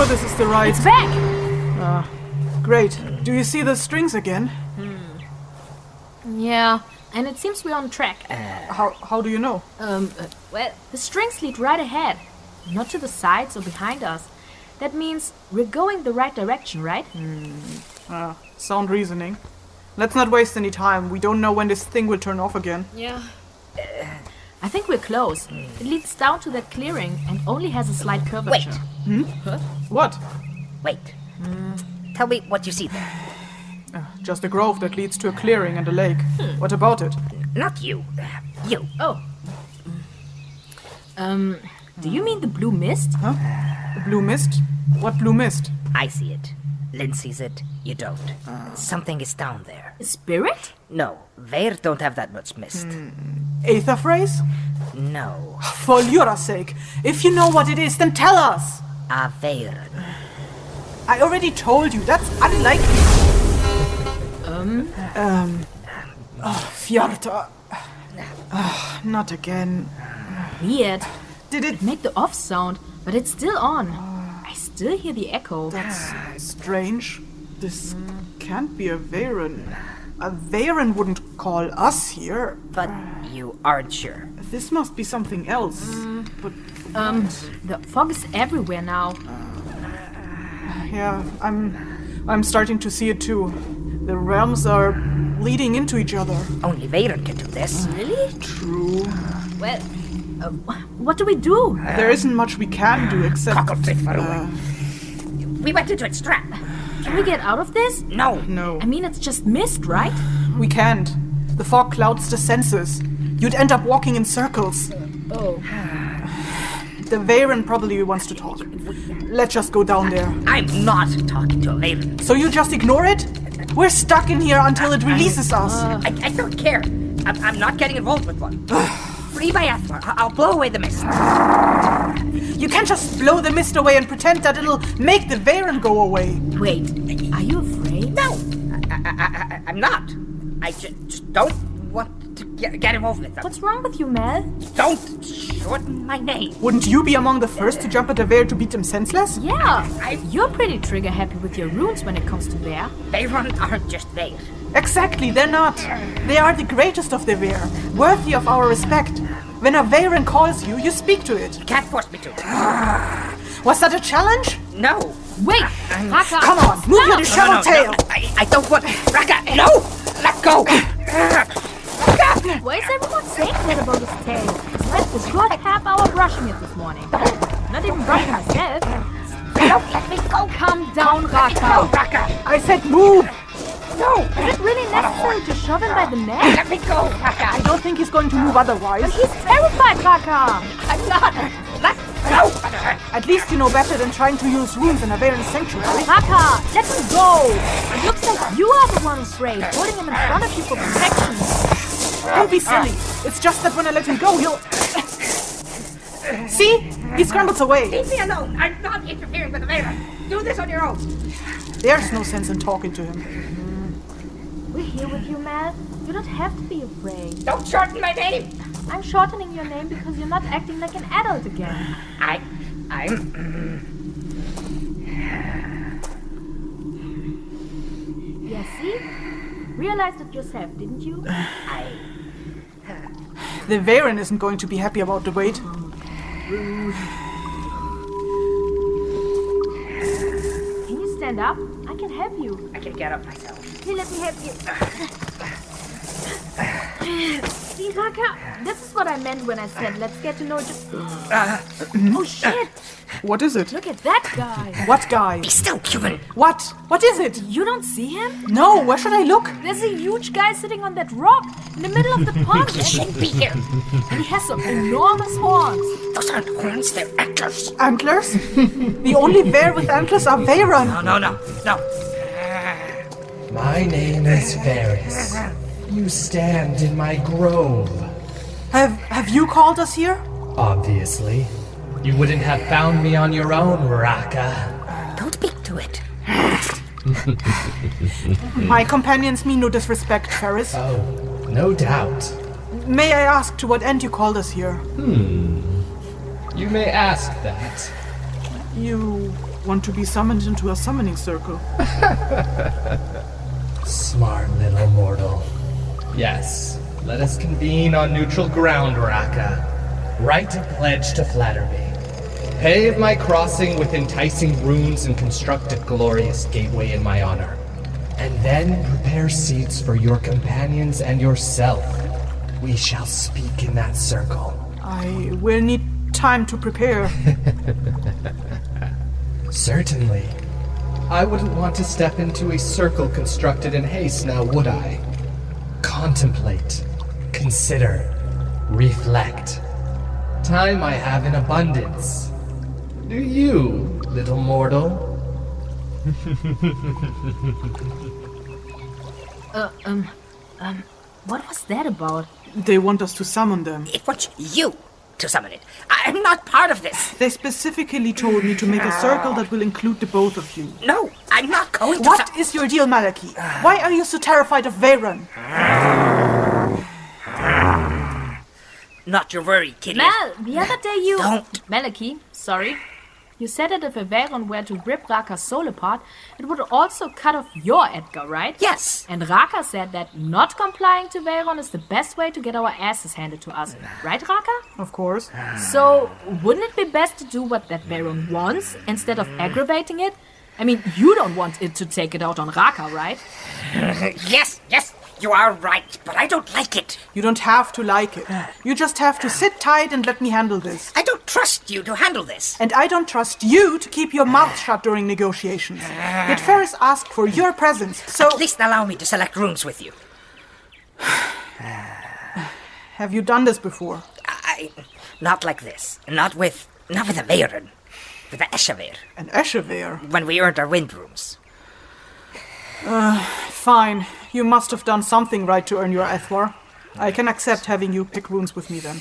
sure this is the right... It's back! Great. Do you see the strings again? Yeah, and it seems we're on track. How do you know? Well, the strings lead right ahead. Not to the sides or behind us. That means we're going the right direction, right? Sound reasoning. Let's not waste any time. We don't know when this thing will turn off again. Yeah. I think we're close. It leads down to that clearing and only has a slight curvature. Wait. Huh? What? Wait. Tell me what you see there. Just a grove that leads to a clearing and a lake. What about it? Not you. You. Oh. Do you mean the blue mist? Huh? The blue mist? What blue mist? I see it. Lyn sees it. You don't. Something is down there. A spirit? No. Veir don't have that much mist. Aether phrase? No. For Lyra's sake, if you know what it is, then tell us! A Veiren. I already told you, that's unlikely. Fjarta. Not again. Weird. Did it... Make the off sound, but it's still on. I still hear the echo. That's strange. This can't be a Veiren. A Veiren wouldn't call us here. But you aren't sure. This must be something else. But the fog is everywhere now. yeah, I'm starting to see it too. The realms are leading into each other. Only Veiren can do this. Really? True. Well, what do we do? There isn't much we can do except... We went into its trap. Can we get out of this? No. No. I mean, it's just mist, right? We can't. The fog clouds the senses. You'd end up walking in circles. Oh. The Veiren probably wants to talk. Let's just go down there. I'm not talking to a Veiren. So you just ignore it? We're stuck in here until it releases us. I don't care. I'm not getting involved with one. Free by Eyþór. I'll blow away the mist. You can't just blow the mist away and pretend that it'll make the Veiren go away. Wait, are you afraid? No, I'm not. I just don't want to get involved with them. What's wrong with you, Mel? Don't shorten my name. Wouldn't you be among the first to jump at the Veir to beat them senseless? Yeah, you're pretty trigger happy with your runes when it comes to Veir. Veiren aren't just Veir. Exactly, they're not. They are the greatest of the Veir, worthy of our respect. When a Veiren calls you, you speak to it. You can't force me to. Was that a challenge? No. Wait, Raka! Come on, move your disheveled tail! I don't want... Raka, no! Let go! Why is everyone saying that about his tail? I spent a good half-hour brushing it this morning. Not even brushing myself. Don't let me go! Calm down, Raka! No, Raka! I said move! No! Is it really necessary to shove him by the neck? Let me go, Raka! I don't think he's going to move otherwise. But he's terrified, Raka! I'm not! Let go! At least you know better than trying to use runes in a Veiren sanctuary. Raka, let him go! It looks like you are the one afraid, holding him in front of you for protection. Don't be silly. It's just that when I let him go, he'll... See? He scrambles away. Leave me alone! I'm not interfering with the Veiren! Do this on your own! There's no sense in talking to him. We're here with you, Mel. You don't have to be afraid. Don't shorten my name! I'm shortening your name because you're not acting like an adult again. I'm... Yeah, see? Realized it yourself, didn't you? The Veiren isn't going to be happy about the wait. Can you stand up? I can help you. I can get up myself. Here, let me help you. See, Raka, this is what I meant when I said let's get to know each other. Oh, shit! What is it? Look at that guy. What guy? Be still, human! What? What is it? You don't see him? No, where should I look? There's a huge guy sitting on that rock in the middle of the pond. He shouldn't be here! And he has some enormous horns. Those aren't horns, they're antlers! Antlers? The only Veir with antlers are Veiren. No. My name is Ferryce. You stand in my grove. Have you called us here? Obviously. You wouldn't have found me on your own, Raka. Don't speak to it. My companions mean no disrespect, Ferryce. Oh, no doubt. May I ask to what end you called us here? You may ask that. You want to be summoned into a summoning circle? Smart little mortal. Yes, let us convene on neutral ground, Raka. Write a pledge to flatter me. Pave my crossing with enticing runes and construct a glorious gateway in my honor. And then prepare seats for your companions and yourself. We shall speak in that circle. I will need time to prepare. Certainly. I wouldn't want to step into a circle constructed in haste now, would I? Contemplate, consider, reflect. Time I have in abundance. Do you, little mortal? What was that about? They want us to summon them. It wants you to summon it. I'm not part of this. They specifically told me to make a circle that will include the both of you. No, I'm not going to. What is your deal, Malaki? Why are you so terrified of Veyron? Not your worry, kid. Mal, the other day you... Don't. Malaki, sorry. You said that if Veyron were to rip Raka's soul apart, it would also cut off your Edgar, right? Yes. And Raka said that not complying to Veyron is the best way to get our asses handed to us. Right, Raka? Of course. So, wouldn't it be best to do what that Veyron wants, instead of aggravating it? I mean, you don't want it to take it out on Raka, right? Yes, you are right, but I don't like it. You don't have to like it. You just have to sit tight and let me handle this. I don't trust you to handle this. And I don't trust you to keep your mouth shut during negotiations. Yet Ferryce asked for your presence, so... At least allow me to select runes with you. Have you done this before? Not like this. Not with a Veyron. With the Aetherweave. An Aetherweave? When we earned our wind runes. Fine. You must have done something right to earn your Eyþór. I can accept having you pick runes with me then.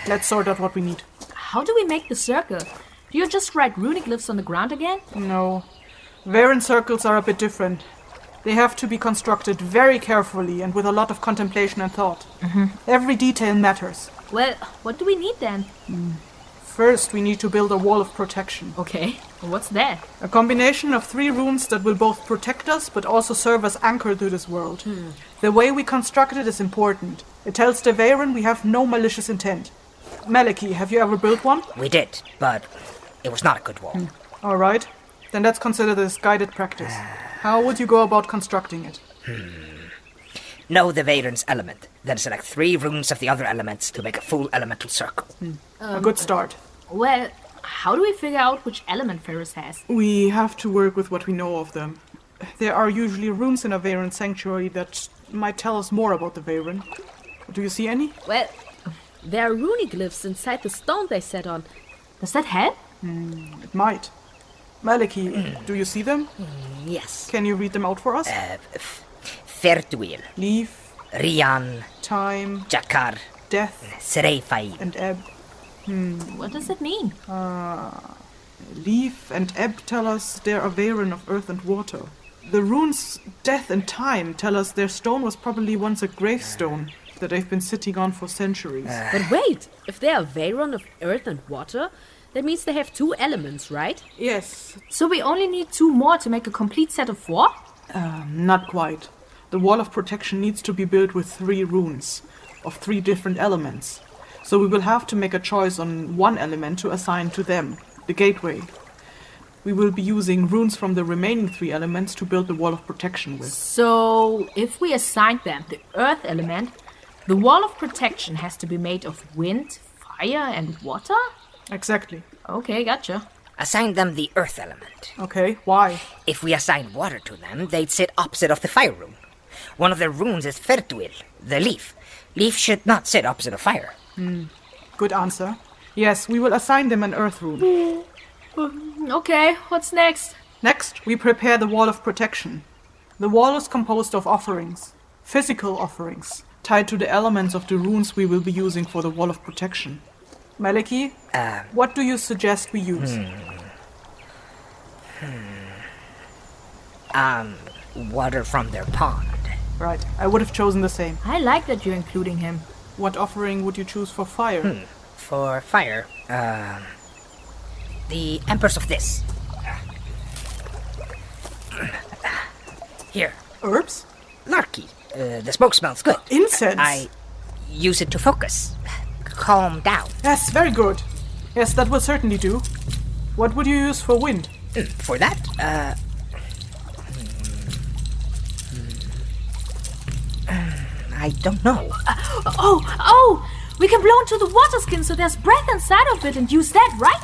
Let's sort out what we need. How do we make the circle? Do you just write runic glyphs on the ground again? No. Veyron circles are a bit different. They have to be constructed very carefully and with a lot of contemplation and thought. Every detail matters. Well, what do we need then? First, we need to build a wall of protection. Okay, what's that? A combination of 3 runes that will both protect us but also serve as anchor to this world. The way we construct it is important. It tells the Veyron we have no malicious intent. Malaki, have you ever built one? We did, but it was not a good wall. All right. Then let's consider this guided practice. How would you go about constructing it? Know the Veyron's element, then select 3 runes of the other elements to make a full elemental circle. A good start. Well, how do we figure out which element Ferryce has? We have to work with what we know of them. There are usually runes in a Veyron sanctuary that might tell us more about the Veyron. Do you see any? Well, there are runic glyphs inside the stone they sat on. Does that help? It might. Malaki, do you see them? Yes. Can you read them out for us? Fertuil, Leaf, Rian, time, Jakar, death, Serefai. and ebb. What does it mean? Leaf and ebb tell us they're a Veyron of earth and water. The runes death and time tell us their stone was probably once a gravestone that they've been sitting on for centuries. But wait, if they are Veyron of earth and water, that means they have 2 elements, right? Yes, So we only need 2 more to make a complete set of 4? not quite. The wall of protection needs to be built with 3 runes of 3 different elements. So we will have to make a choice on one element to assign to them, the gateway. We will be using runes from the remaining 3 elements to build the wall of protection with. So if we assign them the earth element, the wall of protection has to be made of wind, fire and water? Exactly. Okay, gotcha. Assign them the earth element. Okay, why? If we assign water to them, they'd sit opposite of the fire rune. One of their runes is Fertuil, the leaf. Leaf should not sit opposite of fire. Good answer. Yes, we will assign them an earth rune. Okay, what's next? Next, we prepare the wall of protection. The wall is composed of offerings, physical offerings, tied to the elements of the runes we will be using for the wall of protection. Malaki, what do you suggest we use? Water from their pond. Right, I would have chosen the same. I like that you're including him. What offering would you choose for fire? For fire, The embers of this. Here. Herbs? Murky. The smoke smells good. Incense? I use it to focus. Calm down. Yes, very good. Yes, that will certainly do. What would you use for wind? For that, I don't know. Oh! We can blow into the water skin so there's breath inside of it and use that, right?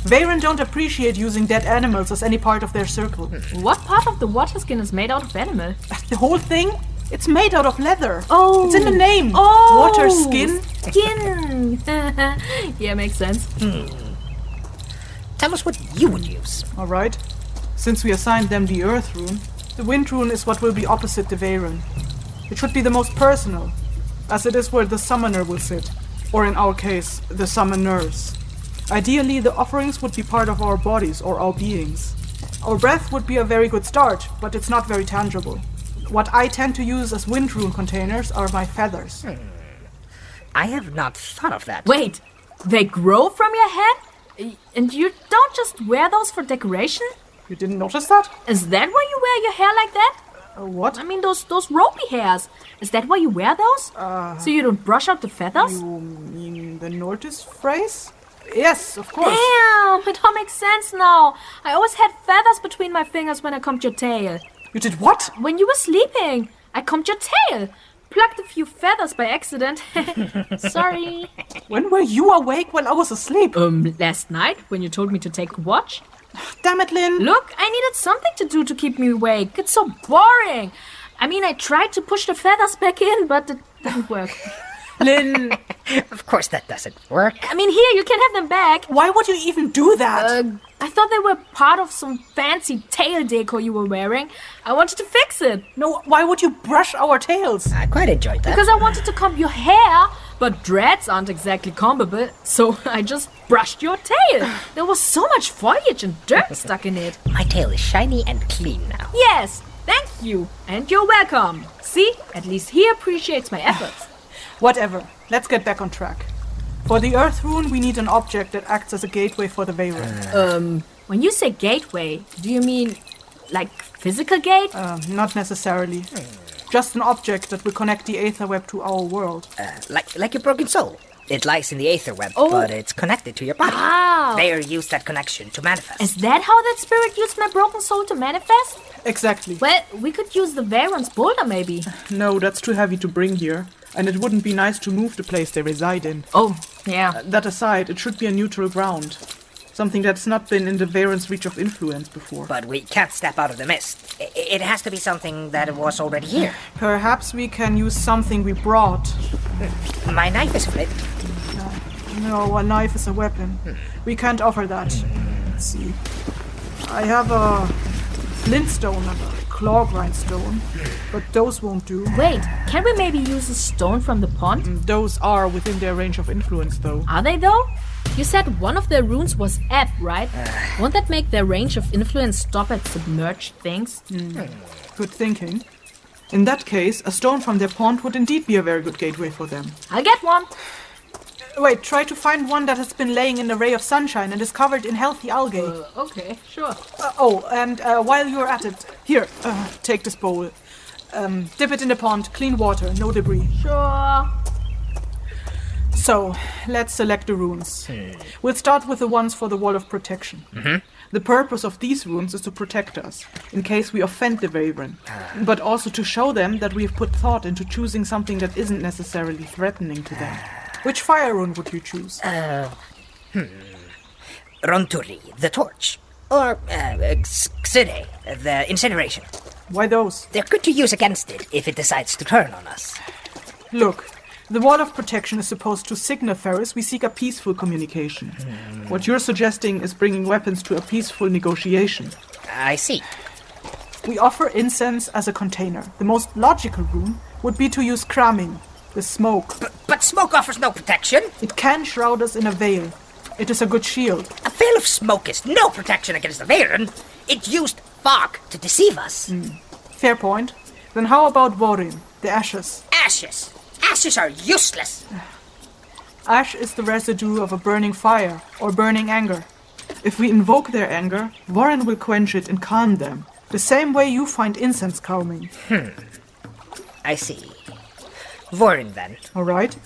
Veyron don't appreciate using dead animals as any part of their circle. What part of the water skin is made out of animal? The whole thing? It's made out of leather. Oh! It's in the name. Oh! Water skin. Skin! Yeah, makes sense. Tell us what you would use. Alright. Since we assigned them the Earth rune, the Wind rune is what will be opposite the Veyron. It should be the most personal, as it is where the summoner will sit, or in our case, the summoners. Ideally, the offerings would be part of our bodies or our beings. Our breath would be a very good start, but it's not very tangible. What I tend to use as wind rune containers are my feathers. I have not thought of that. Wait, they grow from your head? And you don't just wear those for decoration? You didn't notice that? Is that why you wear your hair like that? What? I mean, those ropey hairs. Is that why you wear those? So you don't brush out the feathers? You mean the Nordis phrase? Yes, of course. Damn, it all makes sense now. I always had feathers between my fingers when I combed your tail. You did what? When you were sleeping, I combed your tail. Plucked a few feathers by accident. Sorry. When were you awake while I was asleep? Last night, when you told me to take a watch. Damn it, Lyn. Look, I needed something to do to keep me awake. It's so boring. I mean, I tried to push the feathers back in, but it didn't work. Lyn. Of course that doesn't work. I mean, here, you can have them back. Why would you even do that? I thought they were part of some fancy tail decor you were wearing. I wanted to fix it. No, why would you brush our tails? I quite enjoyed that. Because I wanted to comb your hair, but dreads aren't exactly combable, so I just brushed your tail. There was so much foliage and dirt stuck in it. My tail is shiny and clean now. Yes, thank you, and you're welcome. See, at least he appreciates my efforts. Whatever, let's get back on track. For the Earth rune, we need an object that acts as a gateway for the Veyron. When you say gateway, do you mean like physical gate? Not necessarily. Just an object that will connect the Aetherweave to our world. Like your broken soul. It lies in the Aetherweave, but it's connected to your body. Ah. They use that connection to manifest. Is that how that spirit used my broken soul to manifest? Exactly. Well, we could use the Veyron's boulder, maybe. No, that's too heavy to bring here. And it wouldn't be nice to move the place they reside in. Oh, yeah. That aside, it should be a neutral ground. Something that's not been in the Veyron's reach of influence before. But we can't step out of the mist. It has to be something that was already here. Perhaps we can use something we brought. My knife is flint. No, a knife is a weapon. We can't offer that. Let's see. I have a flintstone and a claw grindstone, but those won't do. Wait, can we maybe use a stone from the pond? Those are within their range of influence, though. Are they, though? You said one of their runes was ebb, right? Won't that make their range of influence stop at submerged things? Good thinking. In that case, a stone from their pond would indeed be a very good gateway for them. I'll get one. Wait, try to find one that has been laying in a ray of sunshine and is covered in healthy algae. Okay, sure. And while you're at it, here, take this bowl. Dip it in the pond, clean water, no debris. Sure. So, let's select the runes. We'll start with the ones for the Wall of Protection. The purpose of these runes is to protect us, in case we offend the Veyron, but also to show them that we've put thought into choosing something that isn't necessarily threatening to them. Which fire rune would you choose? Ronturi, the torch. Or Xide, the incineration. Why those? They're good to use against it if it decides to turn on us. Look, the Wall of Protection is supposed to signal Ferryce we seek a peaceful communication. What you're suggesting is bringing weapons to a peaceful negotiation. I see. We offer incense as a container. The most logical rune would be to use Kraming, the smoke. But smoke offers no protection. It can shroud us in a veil. It is a good shield. A veil of smoke is no protection against the Veyron. It used fog to deceive us. Fair point. Then how about Vorin, the ashes? Ashes. Ashes are useless. Ash is the residue of a burning fire or burning anger. If we invoke their anger, Warren will quench it and calm them. The same way you find incense calming. I see. Warren, then. Alright.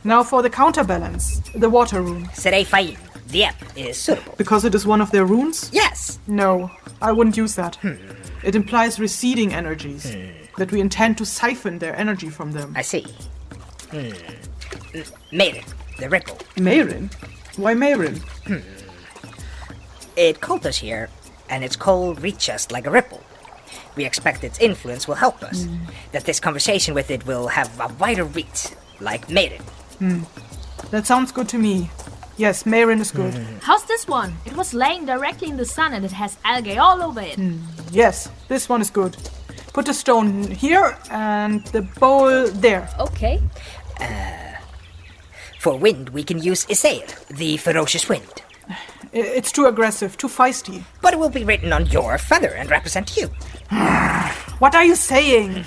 Now for the counterbalance, the water rune. Serei Fain. The app is suitable. Because it is one of their runes? Yes. No, I wouldn't use that. It implies receding energies. That we intend to siphon their energy from them. I see. Maiden. The ripple. Meirin? Why Meirin? It called us here, and its call reached us like a ripple. We expect its influence will help us. That this conversation with it will have a wider reach, like Maiden. That sounds good to me. Yes, Meirin is good. How's this one? It was laying directly in the sun and it has algae all over it. Yes, this one is good. Put the stone here and the bowl there. Okay. For wind, we can use Eyþór, the ferocious wind. It's too aggressive, too feisty. But it will be written on your feather and represent you. What are you saying?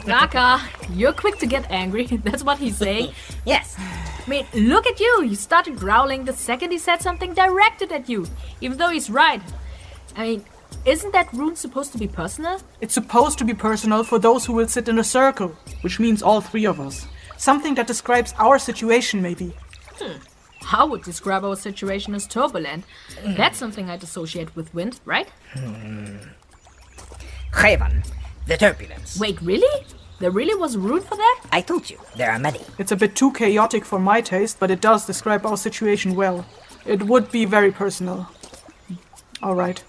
Raka, you're quick to get angry. That's what he's saying. Yes. I mean, look at you. You started growling the second he said something directed at you. Even though he's right. I mean, isn't that rune supposed to be personal? It's supposed to be personal for those who will sit in a circle, which means all three of us. Something that describes our situation, maybe. I would describe our situation as turbulent. That's something I'd associate with wind, right? Gevan, the turbulence. Wait, really? There really was a rune for that? I told you, there are many. It's a bit too chaotic for my taste, but it does describe our situation well. It would be very personal. Alright.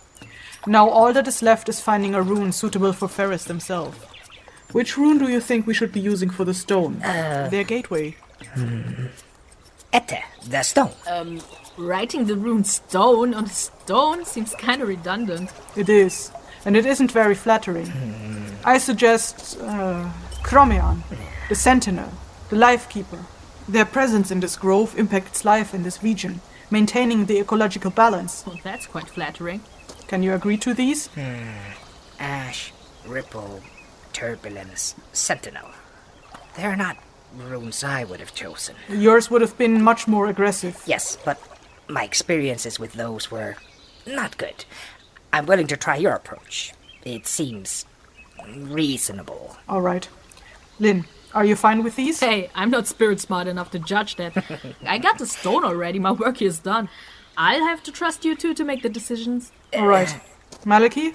Now all that is left is finding a rune suitable for Ferryce themselves. Which rune do you think we should be using for the stone? Their gateway. Ete, the stone. Writing the rune stone on a stone seems kind of redundant. It is. And it isn't very flattering. I suggest Chromion, the sentinel, the life keeper. Their presence in this grove impacts life in this region, maintaining the ecological balance. Well, that's quite flattering. Can you agree to these? Ash, ripple, turbulence, sentinel. They're not runes I would have chosen. Yours would have been much more aggressive. Yes, but my experiences with those were not good. I'm willing to try your approach. It seems reasonable. All right. Lyn, are you fine with these? Hey, I'm not spirit smart enough to judge that. I got the stone already, my work is done. I'll have to trust you two to make the decisions. All right. Malaki,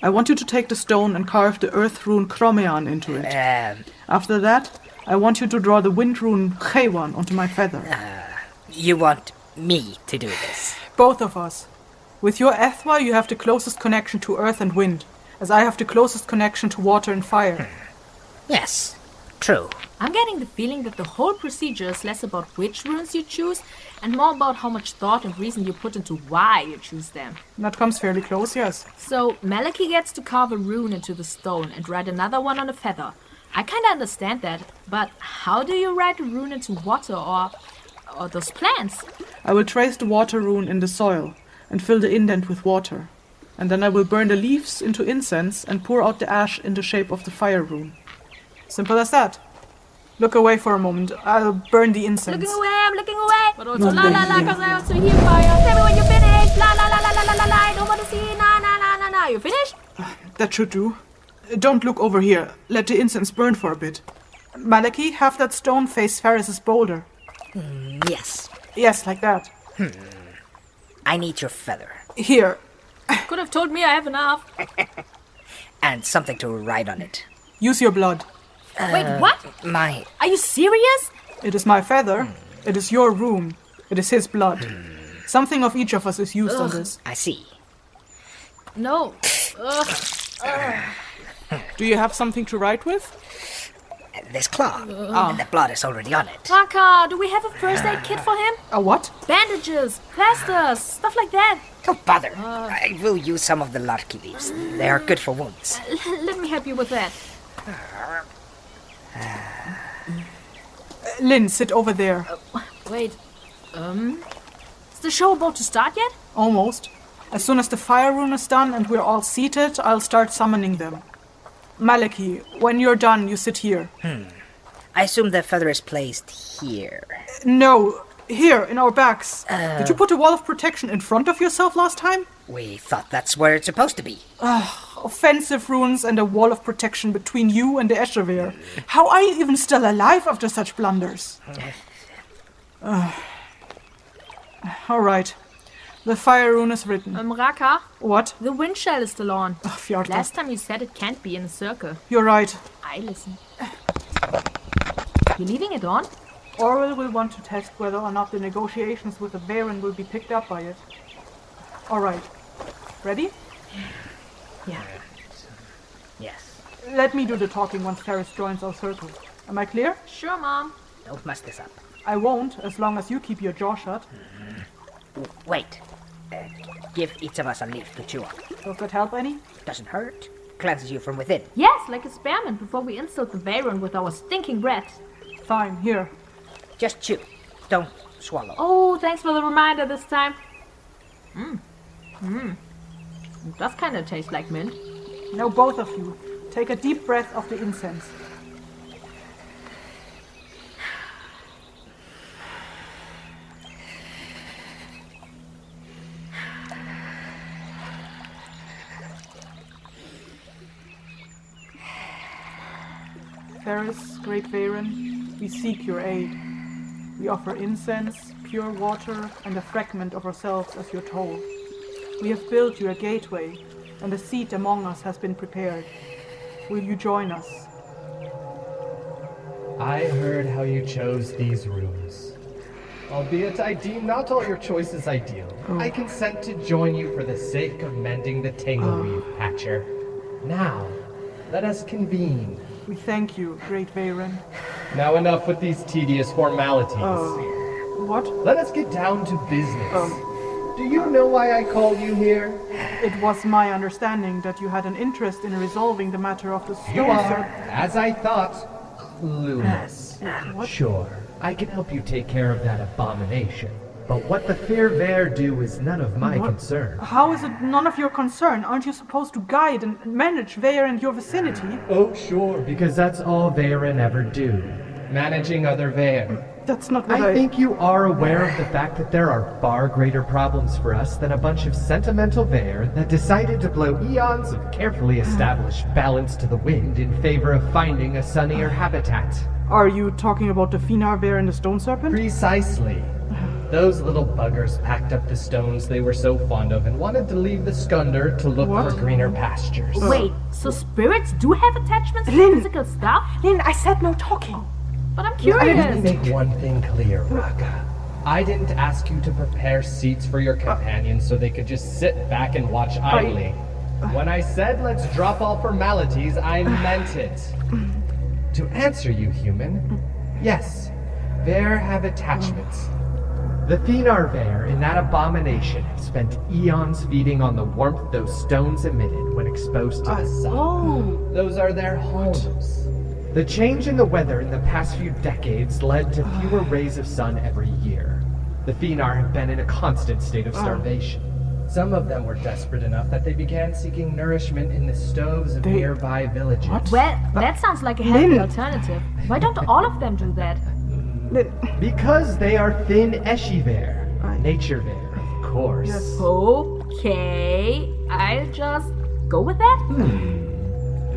I want you to take the stone and carve the earth rune Chromion into it. After that, I want you to draw the wind rune Gevan onto my feather. You want me to do this? Both of us. With your Eyþór, you have the closest connection to earth and wind, as I have the closest connection to water and fire. Yes, true. I'm getting the feeling that the whole procedure is less about which runes you choose and more about how much thought and reason you put into why you choose them. That comes fairly close, yes. So, Malaki gets to carve a rune into the stone and write another one on a feather. I kinda understand that, but how do you write a rune into water or those plants? I will trace the water rune in the soil and fill the indent with water. And then I will burn the leaves into incense and pour out the ash in the shape of the fire rune. Simple as that. Look away for a moment. I'll burn the incense. Looking away, I'm looking away. But also la la la, cause I also hear fire. Tell me when you're finished. La la la la la la la la. I don't want to see. Na na na na na. You finished? That should do. Don't look over here. Let the incense burn for a bit. Malaki, have that stone face Ferryce's boulder. Yes. Yes, like that. I need your feather. Here. Could have told me I have enough. And something to write on it. Use your blood. Wait, what? My... Are you serious? It is my feather. It is your rune. It is his blood. Something of each of us is used on this. I see. No. Do you have something to write with? This claw. And the blood is already on it. Raka, do we have a first aid kit for him? A what? Bandages, plasters, stuff like that. Don't bother. I will use some of the larky leaves. They are good for wounds. Let me help you with that. Lyn, sit over there. Wait. Is the show about to start yet? Almost. As soon as the fire rune is done and we're all seated, I'll start summoning them. Malaki, when you're done, you sit here. I assume the feather is placed here. No, Here, in our bags. Did you put a wall of protection in front of yourself last time? We thought that's where it's supposed to be. Offensive runes and a wall of protection between you and the Aetherweave. How are you even still alive after such blunders? Alright. The fire rune is written. Raka, What? the Windshell is still on. Fjordla. Last time you said it can't be in a circle. You're right. I listen. You leaving it on? Auril will want to test whether or not the negotiations with the Varen will be picked up by it. Alright. Ready? Yeah. Yes. Let me do the talking once Ferryce joins our circle. Am I clear? Sure, Mom. Don't mess this up. I won't, as long as you keep your jaw shut. Wait. Give each of us a leaf to chew on. Does that help any? Doesn't hurt. Cleanses you from within. Yes, like a spearmint before we insult the Varen with our stinking breath. Fine, here. Just chew. Don't swallow. Oh, thanks for the reminder this time. It does kind of taste like mint. Now both of you, take a deep breath of the incense. Ferryce, Great Varen, we seek your aid. We offer incense, pure water, and a fragment of ourselves as your toll. We have built you a gateway, and a seat among us has been prepared. Will you join us? I heard how you chose these rooms. Albeit I deem not all your choices ideal, I consent to join you for the sake of mending the Tangleweave, Patcher. Now, let us convene. We thank you, Great Varen. Now enough with these tedious formalities. What? Let us get down to business. Do you know why I called you here? It was my understanding that you had an interest in resolving the matter of the stone You are, serpent. as I thought, clueless. What? Sure, I can help you take care of that abomination. But what the fair Vare do is none of my concern. How is it none of your concern? Aren't you supposed to guide and manage Vare and your vicinity? Oh, sure, because that's all Varen ever do. Managing other Vare. That's not what I think you are aware of the fact that there are far greater problems for us than a bunch of sentimental Vare that decided to blow eons of carefully established balance to the wind in favor of finding a sunnier habitat. Are you talking about the Finar Vare and the stone serpent? Precisely. Those little buggers packed up the stones they were so fond of and wanted to leave the Skunder to look What? for greener pastures. Wait, so spirits do have attachments to Lyn. physical stuff? Lyn, I said no talking. But I'm Let curious. me make one thing clear, Raka. I didn't ask you to prepare seats for your companions so they could just sit back and watch idly. When I said let's drop all formalities, I meant it. To answer you, human, yes, Vare have attachments. The Finar Vare in that abomination have spent eons feeding on the warmth those stones emitted when exposed to the sun. Oh, Those are their homes. The change in the weather in the past few decades led to fewer rays of sun every year. The Finar have been in a constant state of starvation. Some of them were desperate enough that they began seeking nourishment in the stoves of nearby villages. well, that sounds like a healthy Lyn. alternative. Why don't all of them do that? Lyn, Because they are thin Eshi-Vare. Nature Vare, of course. Yes. Okay, I'll just go with that?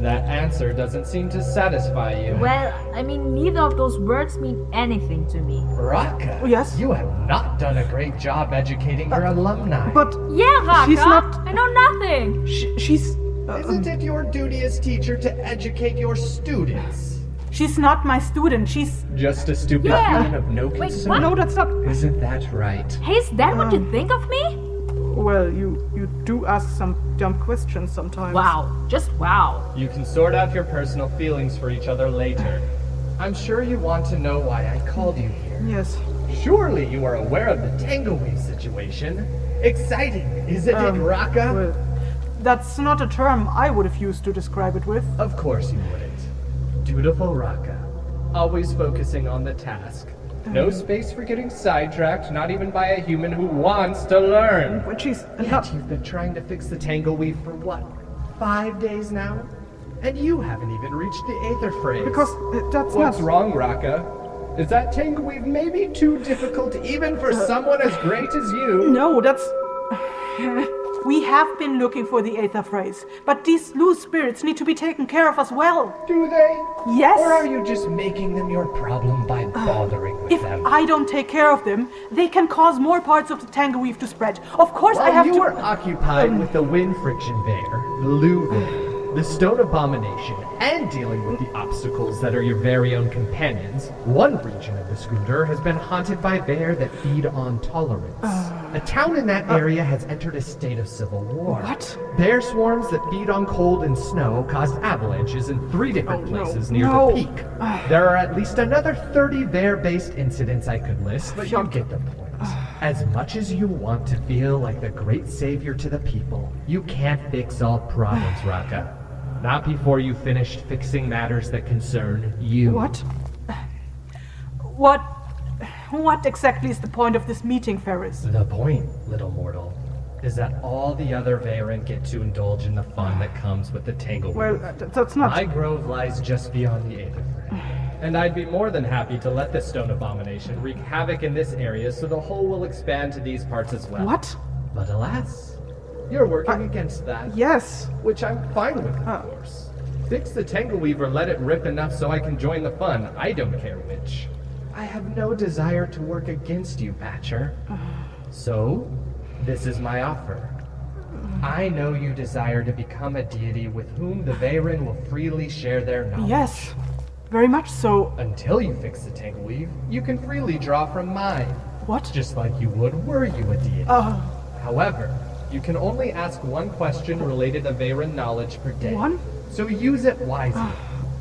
That answer doesn't seem to satisfy you. Well, I mean, neither of those words mean anything to me. Raka, Yes? you have not done a great job educating your alumni. but Yeah, Raka, She's not- I know nothing. she's... Isn't it your duty as teacher to educate your students? she's not my student. She's... Just a stupid Yeah. human of no Wait, concern? what? No, that's not... Isn't that right? Hey, is that what you think of me? Well, you do ask some dumb questions sometimes. Wow, just wow. You can sort out your personal feelings for each other later. I'm sure you want to know why I called you here. Yes. Surely you are aware of the Tangleweave situation. Exciting, isn't it, Raka? Well, that's not a term I would have used to describe it with. Of course you wouldn't. Dutiful Raka. Always focusing on the task. No space for getting sidetracked, not even by a human who wants to learn. But she's... Yet you've been trying to fix the Tangleweave for what? 5 days now? And you haven't even reached the Aether phrase. Because that's What's not... wrong, Raka? Is that Tangleweave maybe too difficult even for someone as great as you? No, that's... We have been looking for the Aether phrase, but these loose spirits need to be taken care of as well. Do they? Yes. Or are you just making them your problem by bothering with If them? I don't take care of them, they can cause more parts of the Tangleweave to spread. Of course I have you to... were occupied with the wind friction bear, the Luvin, the stone abomination, and dealing with the obstacles that are your very own companions, one region of the schooner has been haunted by bear that feed on tolerance. A town in that area has entered a state of civil war. What? Bear swarms that feed on cold and snow caused avalanches in 3 different places near No. the peak. There are at least another 30 bear-based incidents I could list, but you get the point. As much as you want to feel like the great savior to the people, you can't fix all problems, Raka. Not before you finished fixing matters that concern you. What exactly is the point of this meeting, Ferryce? The point, little mortal, is that all the other Veyron get to indulge in the fun that comes with the Tangleweave. Well, that's not... My grove lies just beyond the Aetherweave, and I'd be more than happy to let the stone abomination wreak havoc in this area so the whole will expand to these parts as well. What? But alas, you're working against that. Yes. Which I'm fine with, of course. Fix the Tangleweave or let it rip enough so I can join the fun. I don't care which. I have no desire to work against you, Patcher. So, this is my offer. I know you desire to become a deity with whom the Veyron will freely share their knowledge. Yes. Very much so. Until you fix the Tangleweave, you can freely draw from mine. What? Just like you would were you a deity. However, you can only ask one question related to Veyron knowledge per day. One? So use it wisely.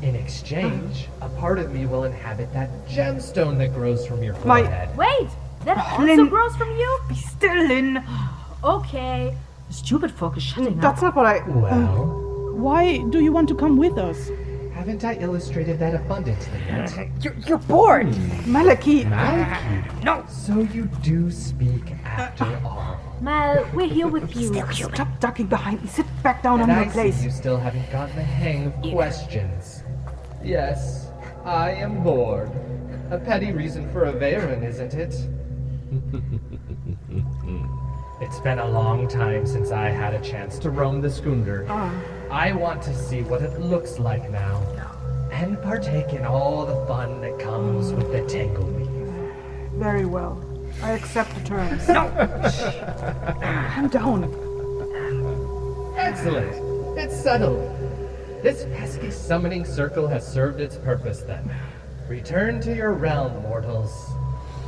In exchange, a part of me will inhabit that gemstone that grows from your forehead. Wait, that also Lyn. grows from you? Be still, Lyn. Okay. The stupid folk is shutting That's up. not what I... Well, Why do you want to come with us? haven't I illustrated that abundantly yet? You're bored. Malaki. Malaki? No. So you do speak after all. Mal, we're here with you. Stop ducking behind me. Sit back down And on I your place. see you still haven't gotten the hang of questions. Yes, I am bored. A petty reason for a Veyron, isn't it? It's been a long time since I had a chance to roam the schooner. I want to see what it looks like now, and partake in all the fun that comes with the Tangleweave. Very well. I accept the terms. No! Calm down. Excellent. It's settled. This pesky summoning circle has served its purpose then. Return to your realm, mortals.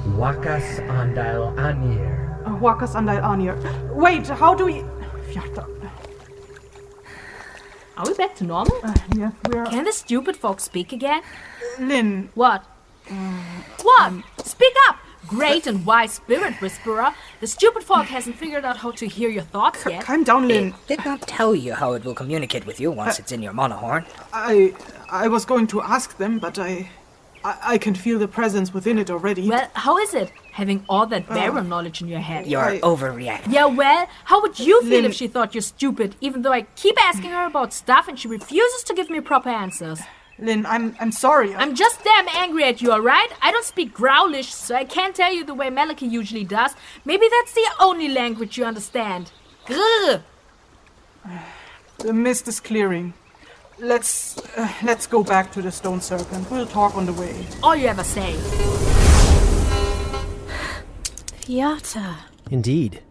Wakas Andal Anir. Wakas Andal Anir. Wait, how do we... Are we back to normal? Yeah, we're... Can the stupid folk speak again? Lyn. What? What? Speak up! Great and wise spirit whisperer. The stupid folk hasn't figured out how to hear your thoughts yet. Calm down, Lyn. It did not tell you how it will communicate with you once it's in your monohorn. I was going to ask them, but I can feel the presence within it already. Well, how is it, having all that Veyron knowledge in your head? You're overreacting. Yeah, well, how would you feel Lyn. if she thought you're stupid, even though I keep asking her about stuff and she refuses to give me proper answers? Lyn, I'm sorry. I'm just damn angry at you, alright? I don't speak Growlish, so I can't tell you the way Malaki usually does. Maybe that's the only language you understand. Grrr. The mist is clearing. Let's go back to the stone serpent. We'll talk on the way. All you ever say. Yata. Indeed.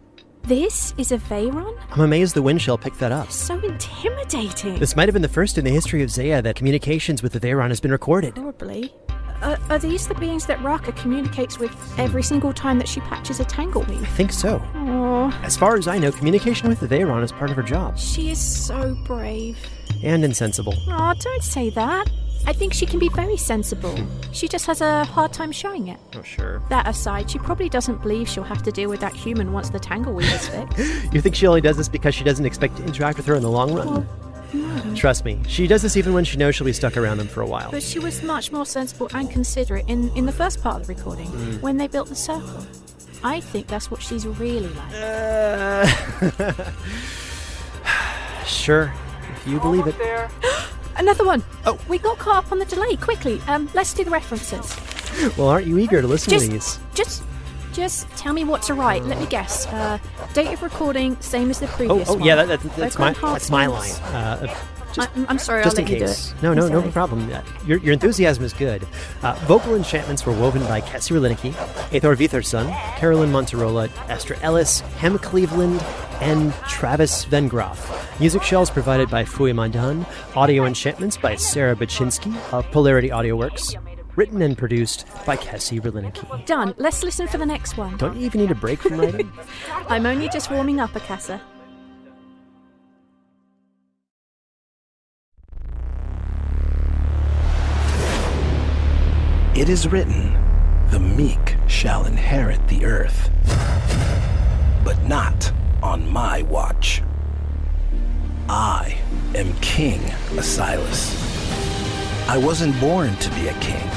This is a Veyron? I'm amazed the Windshell picked that up. So intimidating. This might have been the first in the history of Zeah that communications with the Veyron has been recorded. Probably. Are these the beings that Raka communicates with every single time that she patches a Tangleweave? I think so. Oh, As far as I know, communication with the Veyron is part of her job. she is so brave. And insensible. Oh, don't say that. I think she can be very sensible. She just has a hard time showing it. Oh, sure. That aside, she probably doesn't believe she'll have to deal with that human once the Tangleweave is fixed. You think she only does this because she doesn't expect to interact with her in the long run? Trust me, she does this even when she knows she'll be stuck around them for a while. But she was much more sensible and considerate in the first part of the recording, when they built the circle. I think that's what she's really like. Sure, if you believe it. There. Another one! Oh. We got caught up on the delay, quickly. Let's do the references. Well, aren't you eager to listen to these? Just tell me what to write. Let me guess. Date of recording, same as the previous one. Yeah, that's my line. I'm sorry, just I'll in let case. you do it. No problem. Your enthusiasm is good. Vocal enchantments were woven by Kessir Riliniki, Eyþór Viðarsson, Carollyn Monterola, Ester Ellis, Hem Cleveland, and Travis Vengroff. Music shells provided by Fui Mandan. Audio enchantments by Sarah Baczynski of Polarity Audio Works. Written and produced by Kessir Riliniki. Done. Let's listen for the next one. Don't you even need a break from writing? I'm only just warming up, Akasa. It is written, the meek shall inherit the earth, but not on my watch. I am King Asilas. I wasn't born to be a king,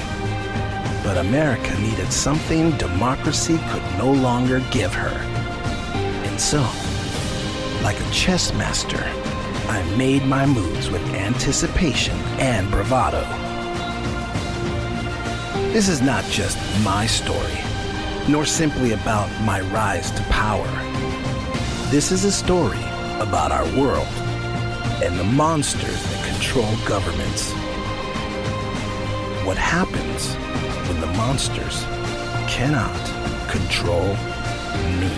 but America needed something democracy could no longer give her. And so, like a chess master, I made my moves with anticipation and bravado. This is not just my story, nor simply about my rise to power. This is a story about our world and the monsters that control governments. What happens when the monsters cannot control me?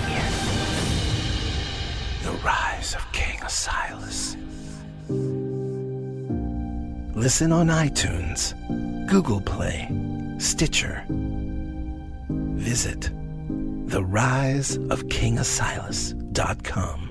The Rise of King Asilas. Listen on iTunes, Google Play, Stitcher. Visit theriseofkingasilas.com.